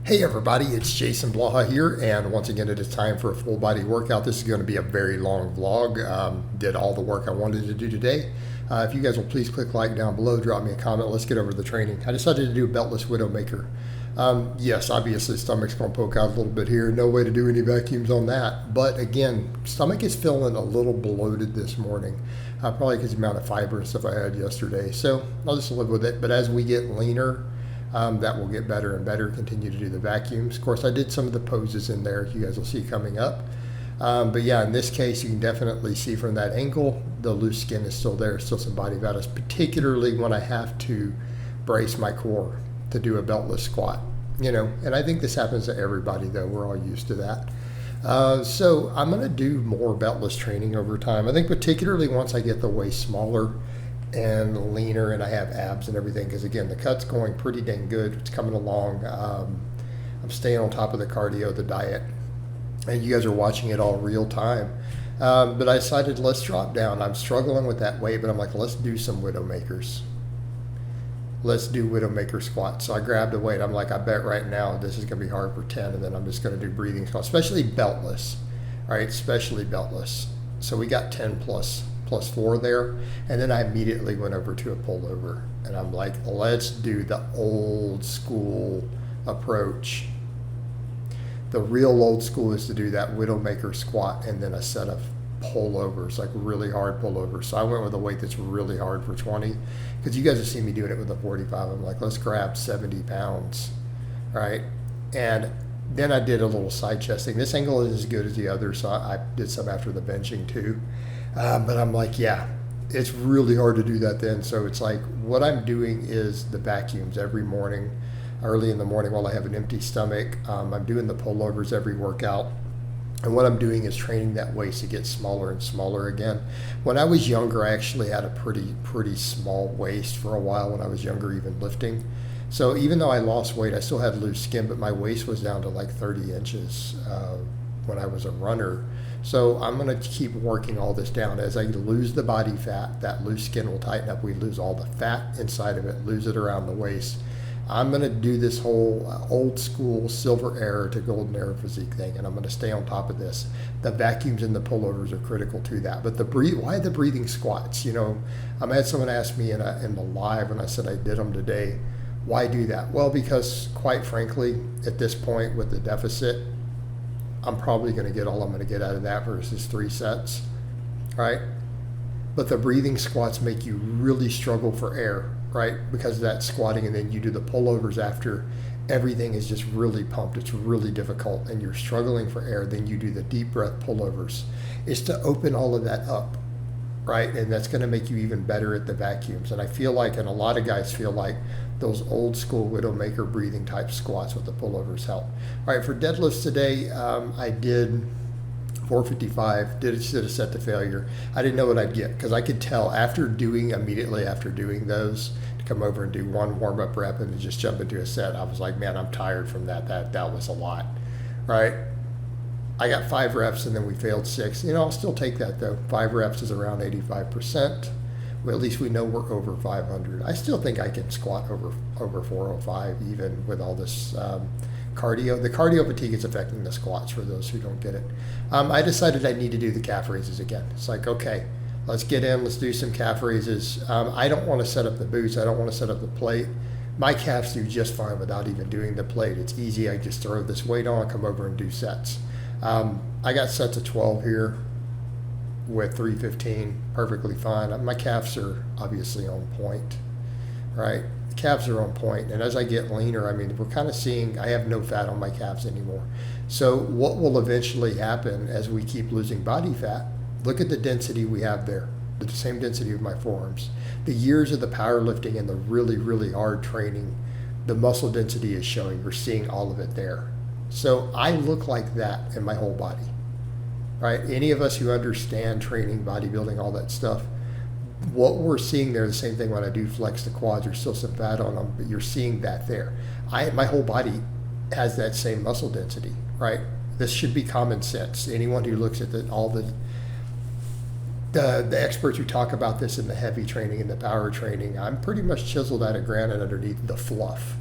Hey everybody, it's Jason Blaha here, and once again it is time for a full body workout. This is going to be a very long vlog. Did all the work I wanted to do today. If you guys will please click like down below, drop me a comment, let's get over the training. I decided to do a Beltless Widowmaker. Yes, obviously stomach's going to poke out a little bit here. No way to do any vacuums on that. But again, stomach is feeling a little bloated this morning. Probably because of the amount of fiber and stuff I had yesterday. So I'll just live with it. But as we get leaner, that will get better and better. Continue to do the vacuums. Of course, I did some of the poses in there. You guys will see coming up. But yeah, in this case, you can definitely see from that angle, the loose skin is still there. Still some body fat, particularly when I have to brace my core to do a beltless squat. You know, and I think this happens to everybody, though. We're all used to that. So I'm going to do more beltless training over time. I think particularly once I get the waist smaller and leaner and I have abs and everything, because again the cut's going pretty dang good. It's coming along. I'm staying on top of the cardio, the diet, and you guys are watching it all real time. But I decided let's drop down. I'm struggling with that weight, but I'm like, let's do some Widowmakers. Let's do Widowmaker squats. So I grabbed a weight. I'm like, I bet right now this is going to be hard for 10, and then I'm just going to do breathing squats, especially beltless. All right, especially beltless. So we got 10 plus 4 there, and then I immediately went over to a pullover, and I'm like, let's do the old school approach. The real old school is to do that Widowmaker squat and then a set of pullovers, like really hard pullovers. So I went with a weight that's really hard for 20, because you guys have seen me doing it with a 45. I'm like, let's grab 70 pounds, right? And then I did a little side chesting. This angle is as good as the other, so I did some after the benching too. But I'm like, yeah, it's really hard to do that then. So it's like, what I'm doing is the vacuums every morning, early in the morning while I have an empty stomach. I'm doing the pullovers every workout. And what I'm doing is training that waist to get smaller and smaller again. When I was younger, I actually had a pretty small waist for a while when I was younger, even lifting. So even though I lost weight, I still had loose skin, but my waist was down to like 30 inches when I was a runner. So I'm going to keep working all this down. As I lose the body fat, that loose skin will tighten up. We lose all the fat inside of it, lose it around the waist. I'm going to do this whole old school silver era to golden era physique thing, and I'm going to stay on top of this. The vacuums and the pullovers are critical to that. But why the breathing squats? You know, I had someone ask me in the live when I said I did them today, why do that? Well, because quite frankly, at this point with the deficit, I'm probably going to get all I'm going to get out of that versus 3 sets, right? But the breathing squats make you really struggle for air, right? Because of that squatting, and then you do the pullovers after. Everything is just really pumped. It's really difficult, and you're struggling for air. Then you do the deep breath pullovers. It's to open all of that up, right? And that's going to make you even better at the vacuums. And I feel like, and a lot of guys feel like, those old school Widowmaker breathing type squats with the pullovers help. All right, for deadlifts today, I did 455, did a set to failure. I didn't know what I'd get, because I could tell immediately after doing those, to come over and do one warm-up rep and to just jump into a set. I was like, man, I'm tired from that. That was a lot, right? I got 5 reps and then we failed 6. You know, I'll still take that though. 5 reps is around 85%. Well, at least we know we're over 500. I still think I can squat over 405 even with all this cardio. The cardio fatigue is affecting the squats for those who don't get it. I decided I need to do the calf raises again. It's like, okay, let's get in, let's do some calf raises. I don't want to set up the boots. I don't want to set up the plate. My calves do just fine without even doing the plate. It's easy. I just throw this weight on, come over and do sets. I got sets of 12 here with 315, perfectly fine. My calves are obviously on point, right? The calves are on point, and as I get leaner, I mean, we're kind of seeing I have no fat on my calves anymore. So what will eventually happen as we keep losing body fat, look at the density we have there, the same density of my forearms. The years of the powerlifting and the really, really hard training, the muscle density is showing. We're seeing all of it there. So I look like that in my whole body. Right? Any of us who understand training, bodybuilding, all that stuff, what we're seeing there, the same thing when I do flex the quads, there's still some fat on them, but you're seeing that there. My whole body has that same muscle density, right? This should be common sense. Anyone who looks at all the experts who talk about this in the heavy training and the power training, I'm pretty much chiseled out of granite underneath the fluff.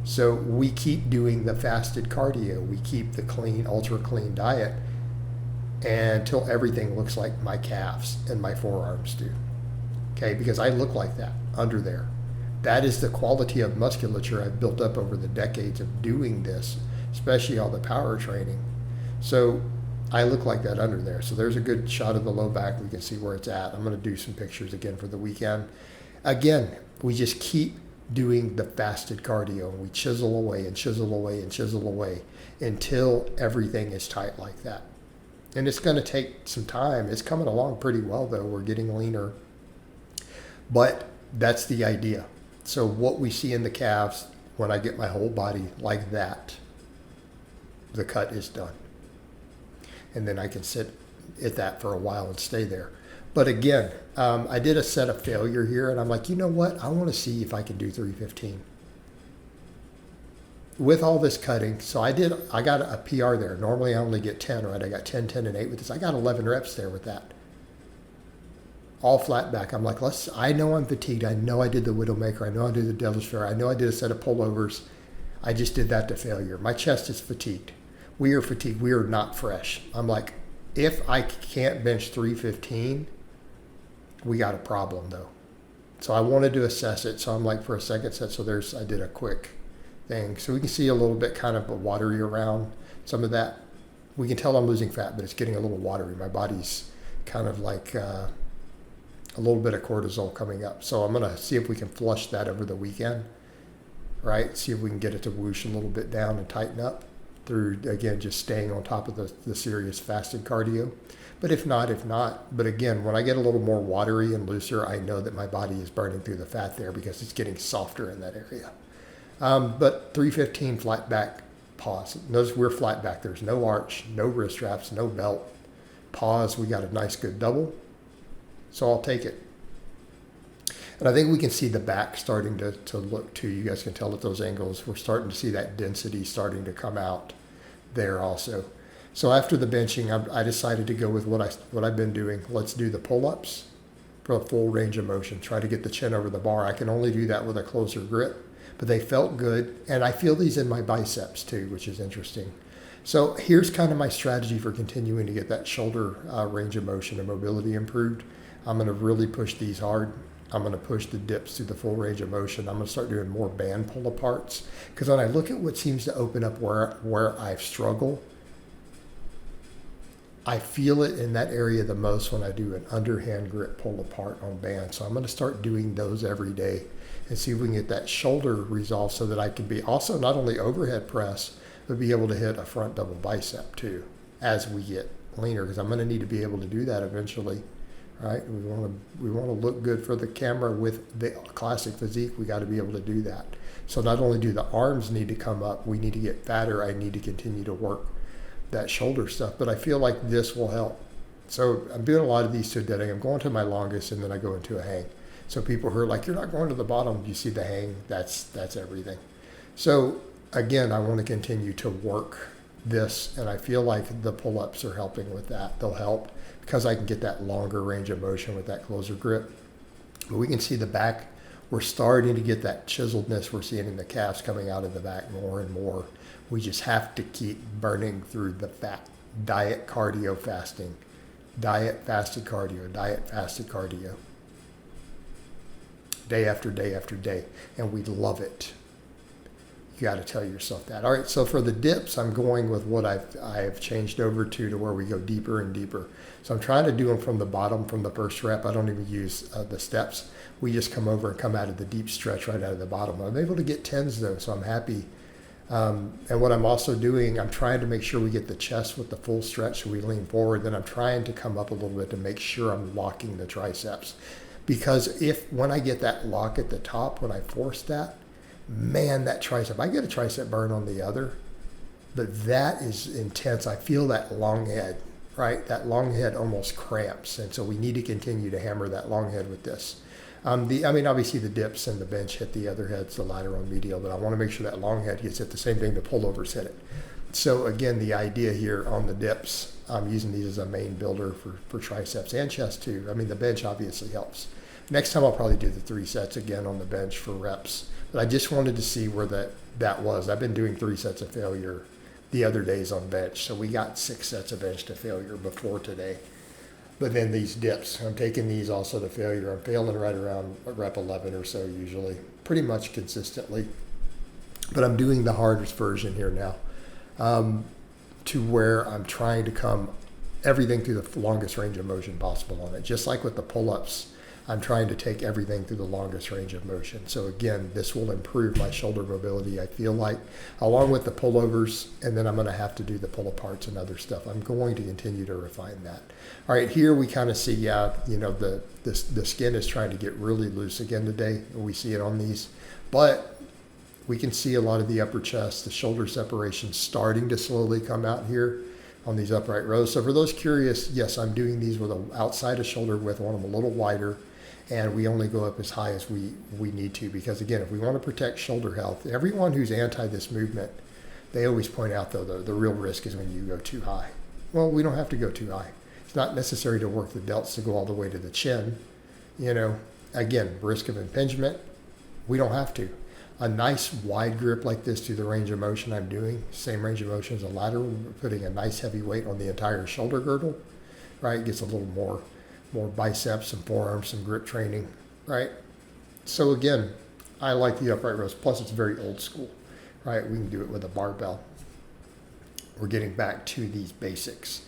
So we keep doing the fasted cardio. We keep the clean, ultra clean diet until everything looks like my calves and my forearms do. Okay, because I look like that under there. That is the quality of musculature I've built up over the decades of doing this, especially all the power training. So I look like that under there. So there's a good shot of the low back. We can see where it's at. I'm going to do some pictures again for the weekend. Again, we just keep doing the fasted cardio. We chisel away and chisel away and chisel away until everything is tight like that. And it's going to take some time. It's coming along pretty well, though. We're getting leaner. But that's the idea. So what we see in the calves, when I get my whole body like that, the cut is done. And then I can sit at that for a while and stay there. But again, I did a set of failure here, and I'm like, you know what? I want to see if I can do 315. With all this cutting, so I got a PR there. Normally I only get 10, right? I got 10, 10, and 8 with this. I got 11 reps there with that. All flat back. I'm like, I know I'm fatigued. I know I did the Widowmaker. I know I did the Deadlift. I know I did a set of pullovers. I just did that to failure. My chest is fatigued. We are fatigued. We are not fresh. I'm like, if I can't bench 315, we got a problem though. So I wanted to assess it. So I'm like, for a second set, so I did a quick thing. So we can see a little bit kind of watery around some of that. We can tell I'm losing fat, but it's getting a little watery. My body's kind of like a little bit of cortisol coming up. So I'm going to see if we can flush that over the weekend, right? See if we can get it to whoosh a little bit down and tighten up through, again, just staying on top of the serious fasted cardio. But if not. But again, when I get a little more watery and looser, I know that my body is burning through the fat there because it's getting softer in that area. But 315 flat back, pause. Notice we're flat back. There's no arch, no wrist straps, no belt. Pause. We got a nice good double. So I'll take it. And I think we can see the back starting to look too. You guys can tell at those angles. We're starting to see that density starting to come out there also. So after the benching, I decided to go with what I've been doing. Let's do the pull-ups for a full range of motion. Try to get the chin over the bar. I can only do that with a closer grip, but they felt good. And I feel these in my biceps too, which is interesting. So here's kind of my strategy for continuing to get that shoulder range of motion and mobility improved. I'm going to really push these hard. I'm going to push the dips through the full range of motion. I'm going to start doing more band pull aparts, because when I look at what seems to open up where I've struggled, I feel it in that area the most when I do an underhand grip pull apart on band. So I'm going to start doing those every day and see if we can get that shoulder resolved so that I can be also not only overhead press, but be able to hit a front double bicep too as we get leaner, because I'm going to need to be able to do that eventually. Right? We want to look good for the camera with the classic physique. We got to be able to do that. So not only do the arms need to come up, we need to get fatter. I need to continue to work that shoulder stuff, but I feel like this will help. So I'm doing a lot of these today. I'm going to my longest, and then I go into a hang. So people who are like, you're not going to the bottom, you see the hang, that's everything. So again, I want to continue to work this, and I feel like the pull-ups are helping with that. They'll help because I can get that longer range of motion with that closer grip. But we can see the back, we're starting to get that chiseledness we're seeing in the calves coming out of the back more and more. We just have to keep burning through the fat. Diet cardio fasting. Diet fasted cardio. Diet fasted cardio. Day after day after day. And we love it. You got to tell yourself that. All right, so for the dips, I'm going with what I've changed over to where we go deeper and deeper. So I'm trying to do them from the bottom, from the first rep. I don't even use the steps. We just come over and come out of the deep stretch right out of the bottom. I'm able to get 10s though, so I'm happy. And what I'm also doing, I'm trying to make sure we get the chest with the full stretch so we lean forward. Then I'm trying to come up a little bit to make sure I'm locking the triceps. Because when I get that lock at the top, when I force that, man, that tricep, I get a tricep burn on the other, but that is intense. I feel that long head, right? That long head almost cramps. And so we need to continue to hammer that long head with this. Obviously the dips and the bench hit the other heads, the lateral and medial, but I want to make sure that long head gets hit the same thing the pullovers hit it. So again, the idea here on the dips, I'm using these as a main builder for triceps and chest too. I mean, the bench obviously helps. Next time I'll probably do the 3 sets again on the bench for reps. But I just wanted to see where that was. I've been doing 3 sets of failure the other days on bench. So we got 6 sets of bench to failure before today. But then these dips, I'm taking these also to failure. I'm failing right around rep 11 or so usually, pretty much consistently. But I'm doing the hardest version here now, to where I'm trying to come everything through the longest range of motion possible on it. Just like with the pull-ups, I'm trying to take everything through the longest range of motion. So again, this will improve my shoulder mobility, I feel like, along with the pullovers, and then I'm going to have to do the pull-aparts and other stuff. I'm going to continue to refine that. All right, here we kind of see, the skin is trying to get really loose again today. We see it on these, but we can see a lot of the upper chest, the shoulder separation starting to slowly come out here on these upright rows. So for those curious, yes, I'm doing these with an outside of shoulder width. I want them a little wider, and we only go up as high as we need to, because again, if we want to protect shoulder health, everyone who's anti this movement, they always point out though, the real risk is when you go too high. Well, we don't have to go too high. It's not necessary to work the delts to go all the way to the chin. Again, risk of impingement, we don't have to. A nice wide grip like this through the range of motion I'm doing, same range of motion as a lateral, putting a nice heavy weight on the entire shoulder girdle, right? Gets a little more biceps and forearms, some grip training, right? So again, I like the upright rows. Plus, it's very old school, right? We can do it with a barbell. We're getting back to these basics.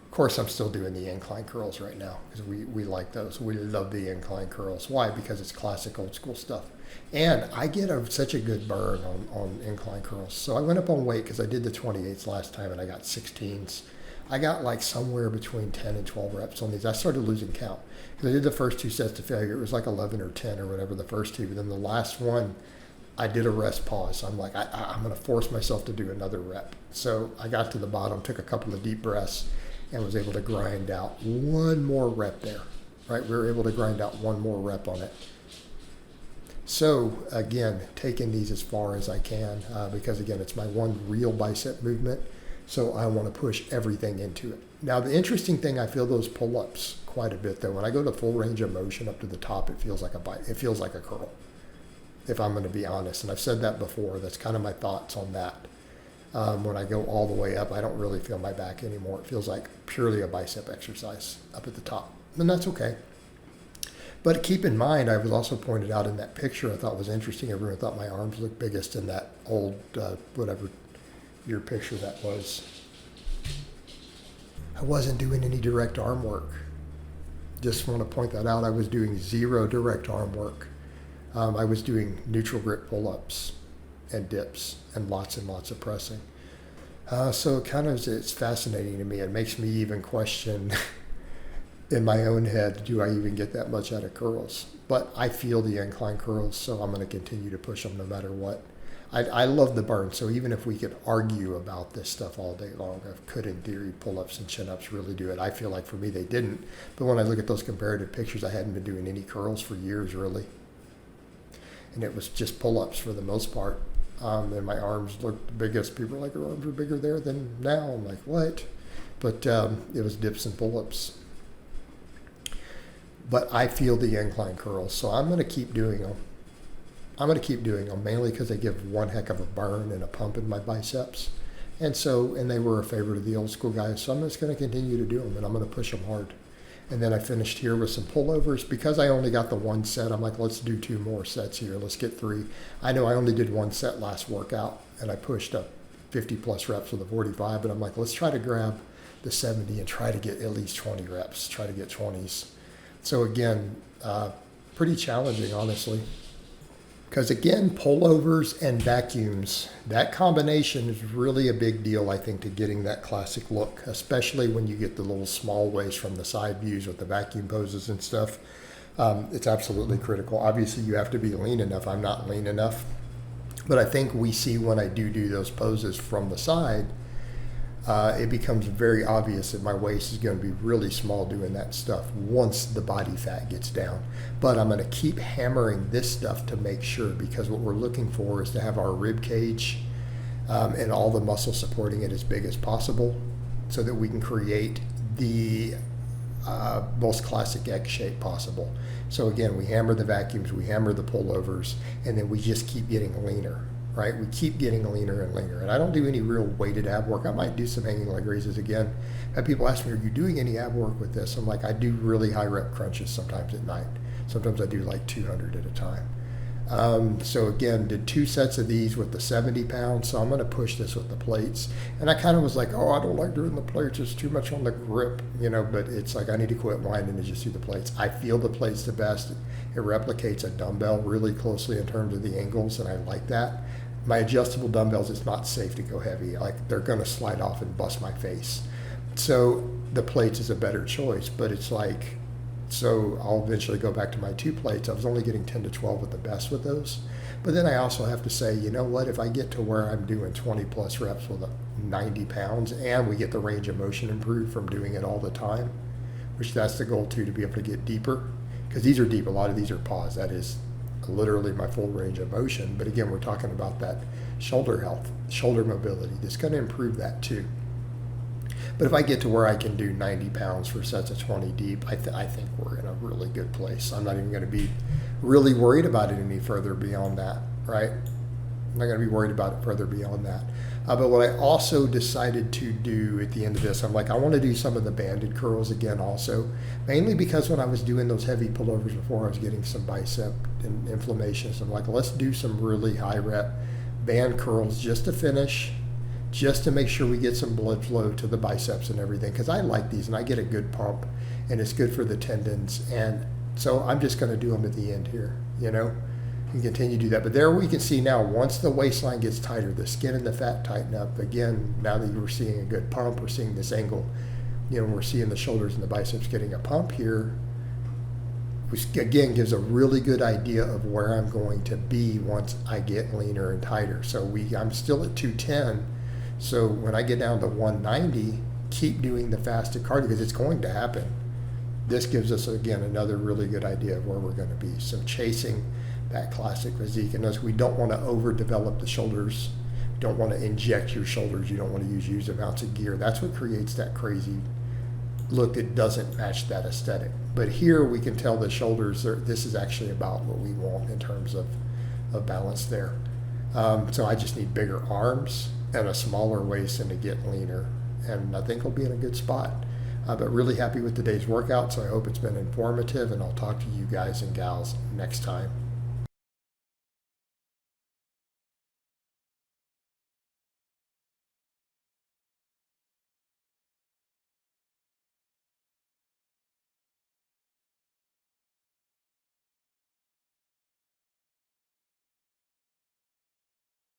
Of course, I'm still doing the incline curls right now because we like those. We love the incline curls. Why? Because it's classic old school stuff. And I get such a good burn on incline curls. So I went up on weight because I did the 28s last time and I got 16s. I got like somewhere between 10 and 12 reps on these. I started losing count because I did the first 2 sets to failure. It was like 11 or 10 or whatever the first 2. But then the last one, I did a rest pause. So I'm like, I'm going to force myself to do another rep. So I got to the bottom, took a couple of deep breaths, and was able to grind out one more rep there, right? We were able to grind out one more rep on it. So again, taking these as far as I can, because again, it's my one real bicep movement. So I want to push everything into it. Now, the interesting thing, I feel those pull-ups quite a bit though. When I go to full range of motion up to the top, it feels like a curl, if I'm going to be honest. And I've said that before. That's kind of my thoughts on that. When I go all the way up, I don't really feel my back anymore. It feels like purely a bicep exercise up at the top. And that's okay. But keep in mind, I was also pointed out in that picture I thought was interesting. Everyone thought my arms looked biggest in that old, whatever your picture that was. I wasn't doing any direct arm work. Just want to point that out. I was doing 0 direct arm work. I was doing neutral grip pull-ups and dips and lots of pressing. So it's fascinating to me. It makes me even question in my own head, do I even get that much out of curls? But I feel the incline curls, so I'm going to continue to push them no matter what. I love the burn, so even if we could argue about this stuff all day long, I could in theory pull-ups and chin-ups really do it. I feel like for me they didn't, but when I look at those comparative pictures, I hadn't been doing any curls for years really. And it was just pull-ups for the most part. And my arms looked the biggest. People were like, your arms are bigger there than now. I'm like, what? But it was dips and pull-ups. But I feel the incline curls, so I'm going to keep doing them. Mainly because they give one heck of a burn and a pump in my biceps. And they were a favorite of the old school guys, so I'm just going to continue to do them, and I'm going to push them hard. And then I finished here with some pullovers. Because I only got the 1 set, I'm like, let's do 2 more sets here. Let's get 3. I know I only did 1 set last workout, and I pushed up 50 plus reps with a 45, but I'm like, let's try to grab the 70 and try to get at least 20 reps, try to get 20s. So again, pretty challenging, honestly. Because again, pullovers and vacuums, that combination is really a big deal, I think, to getting that classic look, especially when you get the little small waist from the side views with the vacuum poses and stuff. It's absolutely critical. Obviously, you have to be lean enough. I'm not lean enough. But I think we see when I do those poses from the side, it becomes very obvious that my waist is going to be really small doing that stuff once the body fat gets down. But I'm going to keep hammering this stuff to make sure, because what we're looking for is to have our rib cage and all the muscle supporting it as big as possible so that we can create the most classic egg shape possible. So again, we hammer the vacuums, we hammer the pullovers, and then we just keep getting leaner, right? We keep getting leaner and leaner. And I don't do any real weighted ab work. I might do some hanging leg raises again. I have people ask me, are you doing any ab work with this? I'm like, I do really high rep crunches sometimes at night. Sometimes I do like 200 at a time. So again, did 2 sets of these with the 70 pounds. So I'm going to push this with the plates. And I kind of was like, oh, I don't like doing the plates. It's too much on the grip, but it's like I need to quit whining and just do the plates. I feel the plates the best. It replicates a dumbbell really closely in terms of the angles, and I like that. My adjustable dumbbells, it's not safe to go heavy. Like they're going to slide off and bust my face. So the plates is a better choice, but it's like, so I'll eventually go back to my 2 plates. I was only getting 10 to 12 with the best with those. But then I also have to say, you know what, if I get to where I'm doing 20 plus reps with 90 pounds and we get the range of motion improved from doing it all the time, which that's the goal too, to be able to get deeper. Because these are deep, a lot of these are pause. That is literally my full range of motion. But again, we're talking about that shoulder health, shoulder mobility. That's going to improve that too. But if I get to where I can do 90 pounds for sets of 20 deep, I think we're in a really good place. I'm not even going to be really worried about it any further beyond that, right? I'm not going to be worried about it further beyond that. But what I also decided to do at the end of this, I'm like, I want to do some of the banded curls again also, mainly because when I was doing those heavy pullovers before, I was getting some bicep and inflammation. So I'm like, let's do some really high rep band curls just to finish, just to make sure we get some blood flow to the biceps and everything, because I like these and I get a good pump and it's good for the tendons. And so I'm just going to do them at the end here, and continue to do that. But there we can see now, once the waistline gets tighter, the skin and the fat tighten up. Again, now that we're seeing a good pump, we're seeing this angle, we're seeing the shoulders and the biceps getting a pump here, which again gives a really good idea of where I'm going to be once I get leaner and tighter. So I'm still at 210. So when I get down to 190, keep doing the fasted cardio because it's going to happen. This gives us, again, another really good idea of where we're going to be. So chasing that classic physique. And as we don't want to overdevelop the shoulders, don't want to inject your shoulders, you don't want to use huge amounts of gear. That's what creates that crazy look that doesn't match that aesthetic. But here we can tell the shoulders, this is actually about what we want in terms of balance there. So I just need bigger arms and a smaller waist and to get leaner. And I think we'll be in a good spot. But really happy with today's workout, so I hope it's been informative, and I'll talk to you guys and gals next time.